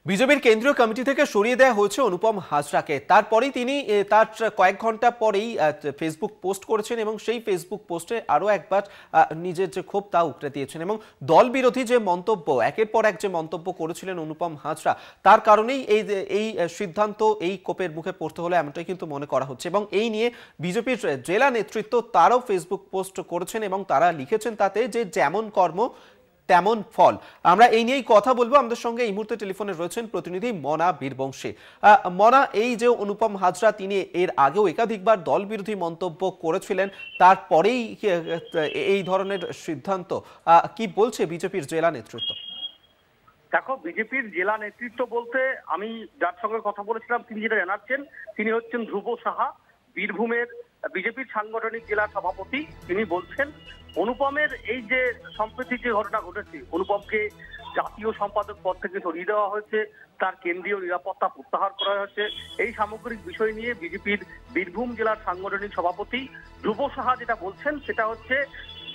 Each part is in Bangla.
বিজেপির কেন্দ্রীয় কমিটি থেকে সরিয়ে দেওয়া হয়েছে অনুপম হাজরাকে। তারপরেই তিনি তার কয়েক ঘন্টা পরেই ফেসবুক পোস্ট করেছেন এবং সেই ফেসবুক পোস্টে আরও একবার নিজের যে ক্ষোভ তা উগরে দিয়েছেন এবং দল বিরোধী যে মন্তব্য, একের পর এক যে মন্তব্য করেছিলেন অনুপম হাজরা, তার কারণেই এই সিদ্ধান্ত এই কোপের মুখে পড়তে হলো এমনটাই কিন্তু মনে করা হচ্ছে। এবং এই নিয়ে বিজেপির জেলা নেতৃত্ব তারাও ফেসবুক পোস্ট করেছেন এবং তারা লিখেছেন তাতে যে যেমন কর্ম তেমন ফল। আমরা এই নিয়েই কথা বলবো। আমাদের সঙ্গে এই মুহূর্তে টেলিফোনে রয়েছেন প্রতিনিধি মনা বীরবংশী। মনা, এই যে অনুপম হাজরা তিনি এর আগেও একাধিকবার দল বিরোধী মন্তব্য করেছিলেন, তারপরেই এই ধরনের সিদ্ধান্ত, কি বলছে বিজেপির জেলা নেতৃত্ব? দেখো, বিজেপির জেলা নেতৃত্ব বলতে আমি যার সঙ্গে কথা বলেছিলাম তিনি যেটা জানাচ্ছেন, তিনি হচ্ছেন ধ্রুব সাহা, বীরভূমের বিজেপির সাংগঠনিক জেলা সভাপতি। তিনি বলছেন অনুপমের এই যে সম্প্রতি যে ঘটনা ঘটেছে, অনুপমকে জাতীয় সম্পাদক পদ থেকে সরিয়ে দেওয়া হয়েছে, তার কেন্দ্রীয় নিরাপত্তা প্রত্যাহার করা হয়েছে, এই সামগ্রিক বিষয় নিয়ে বিজেপির বীরভূম জেলার সাংগঠনিক সভাপতি ধ্রুব সাহা যেটা বলছেন সেটা হচ্ছে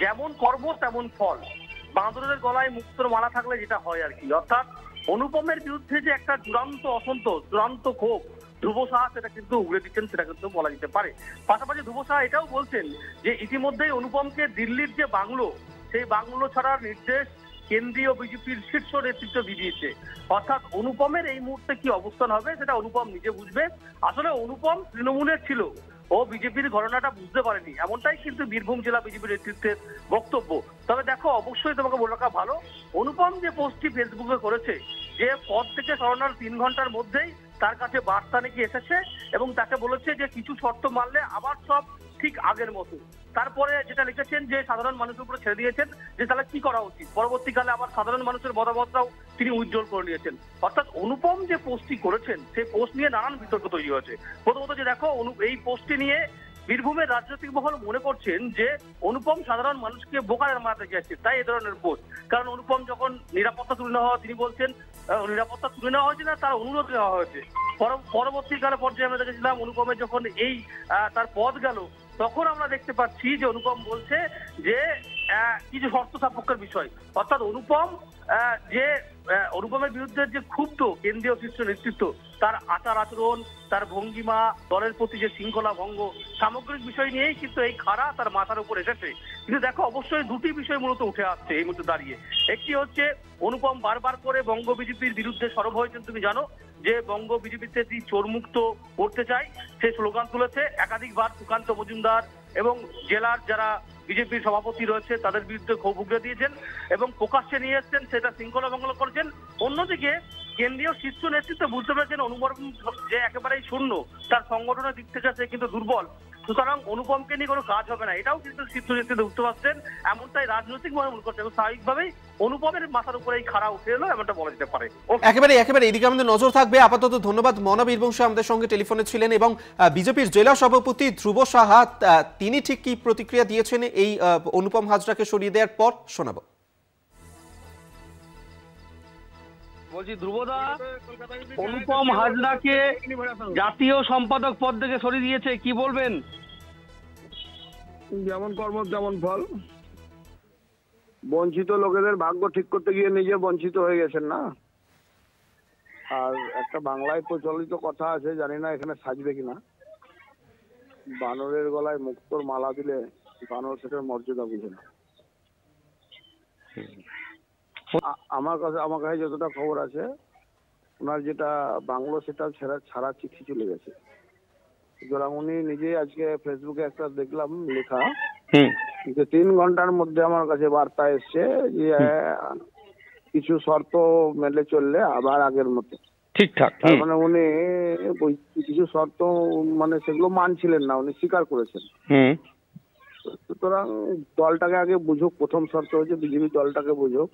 যেমন কর্ম তেমন ফল। বাঁদরের গলায় মুক্তোর মালা থাকলে যেটা হয় আর কি, অর্থাৎ অনুপমের বিরুদ্ধে যে একটা চূড়ান্ত অসন্তোষ, চূড়ান্ত ক্ষোভ ধ্রুব সাহা সেটা কিন্তু উগড়ে দিচ্ছেন, সেটা কিন্তু বলা যেতে পারে। পাশাপাশি ধ্রুব সাহা এটাও বলছেন যে ইতিমধ্যেই অনুপমকে দিল্লির যে বাংলো, সেই বাংলো ছাড়ার নির্দেশ কেন্দ্রীয় বিজেপির শীর্ষ নেতৃত্ব দিয়ে দিয়েছে। অর্থাৎ অনুপমের এই মুহূর্তে কি অবস্থান হবে সেটা অনুপম নিজে বুঝবে। আসলে অনুপম তৃণমূলের ছিল, ও বিজেপির ঘটনাটা বুঝতে পারেনি, এমনটাই কিন্তু বীরভূম জেলা বিজেপি নেতৃত্বের বক্তব্য। তবে দেখো, অবশ্যই তোমাকে বলে রাখা ভালো, অনুপম যে পোস্টটি ফেসবুকে করেছে যে পদ থেকে সরানোর 3 ঘন্টার মধ্যেই তার কাছে বার্তা নাকি এসেছে এবং তাকে বলেছে যে কিছু শর্ত মানলে আবার সব ঠিক আগের মতো। তারপরে যেটা লিখেছেন যে সাধারণ মানুষের উপরে ছেড়ে দিয়েছেন যে তাহলে কি করা উচিত, পরবর্তীকালে আবার সাধারণ মানুষের মতামতটাও তিনি উজ্জ্বল করে নিয়েছেন। অর্থাৎ অনুপম যে পোস্টটি করেছেন সেই পোস্ট নিয়ে নানান বিতর্ক তৈরি হয়েছে। প্রথমত যে দেখো, এই পোস্টটি নিয়ে বীরভূমের রাজনৈতিক মহল মনে করছেন যে অনুপম সাধারণ মানুষকে বোকার মারাতে চাইছে, তাই এই ধরনের পোস্ট। কারণ অনুপম যখন নিরাপত্তা তুলে নেওয়া হয়, তিনি বলছেন নিরাপত্তা তুলে নেওয়া হয়েছে না, তার অনুরোধ নেওয়া হয়েছে। পরবর্তীকালে পর্যায়ে আমরা দেখেছিলাম অনুপমের যখন এই তার পদ গেল, তখন আমরা দেখতে পাচ্ছি যে অনুপম বলছে যে কিছু শর্ত সাপেক্ষের বিষয়। অর্থাৎ অনুপমের বিরুদ্ধে যে ক্ষুব্ধ কেন্দ্রীয় শীর্ষ নেতৃত্ব, তার আচার আচরণ, তার ভঙ্গিমা, দলের প্রতি যে শৃঙ্খলা ভঙ্গ, সামগ্রিক বিষয় নিয়েই কিন্তু এই খাড়া তার মাথার উপর এসেছে। কিন্তু দেখো, অবশ্যই দুটি বিষয় মূলত উঠে আসছে এই মুহূর্তে দাঁড়িয়ে। একটি হচ্ছে অনুপম বারবার করে বঙ্গ বিজেপির বিরুদ্ধে সরব হয়েছেন। তুমি জানো যে বঙ্গ বিজেপিতে তিনি চোরমুক্ত করতে চায়, সে স্লোগান তুলেছে একাধিকবার। সুকান্ত মজুমদার এবং জেলার যারা বিজেপির সভাপতি রয়েছে তাদের বিরুদ্ধে ক্ষোভ উগড়ে দিয়েছেন এবং প্রকাশ্যে নিয়ে এসছেন, সেটা শৃঙ্খলা ভঙ্গ করেছেন। অন্যদিকে কেন্দ্রীয় শীর্ষ নেতৃত্ব বুঝতে পেরেছেন অনুপম যে একেবারেই শূন্য, তার সংগঠনের দিক থেকে সে কিন্তু দুর্বল, সুতরাং অনুপমকে নিয়ে কোনো কাজ হবে না, এটাও কিন্তু শীর্ষ নেতৃত্ব বুঝতে পারছেন। এমনটাই রাজনৈতিক মহল মনে করছে এবং স্বাভাবিকভাবেই অনুপমের মাথার উপরে এই খাড়া উঠে এলো, এমনটা বলা যেতে পারে। একেবারে এদিকে আমাদের নজর থাকবে। আপাতত ধন্যবাদ। মনা বীরবংশী আমাদের সঙ্গে টেলিফোনে ছিলেন এবং বিজেপির জেলা সভাপতি ধ্রুব সাহা তিনি ঠিক কি প্রতিক্রিয়া দিয়েছেন এই অনুপম হাজরাকে সরিয়ে দেওয়ার পর শোনাবো। বলছি ধ্রুবদা, অনুপম হাজরাকে জাতীয় সম্পাদক পদ থেকে সরিয়ে দিয়েছে, কি বলবেন? যেমন কর্ম তেমন ফল। বঞ্চিত লোকেদের ভাগ্য ঠিক করতে গিয়ে নিজে বঞ্চিত হয়ে গেছেন না। আর একটা বাংলায় প্রচলিত কথা আছে, জানি না এখানে সাজবে কিনা, বানরের গলায় মুক্তোর মালা দিলে বানর সেটার মর্যাদা বুঝে না। আমার কাছে যতটা খবর আছে, ওনার যেটা বাংলো সেটা ছাড়া চিঠি চলে গেছে। সুতরাং উনি নিজেই আজকে ফেসবুকে একটা দেখলাম লেখা যে 3 ঘন্টার মধ্যে আমার কাছে বার্তা এসছে যে কিছু শর্ত মেলে চললে আবার আগের মতো ঠিকঠাক। তার মানে উনি কিছু শর্ত মানে সেগুলো মানছিলেন না, উনি স্বীকার করেছেন। সুতরাং দলটাকে আগে বুঝুক, প্রথম শর্ত হচ্ছে বিজেপি দলটাকে বুঝুক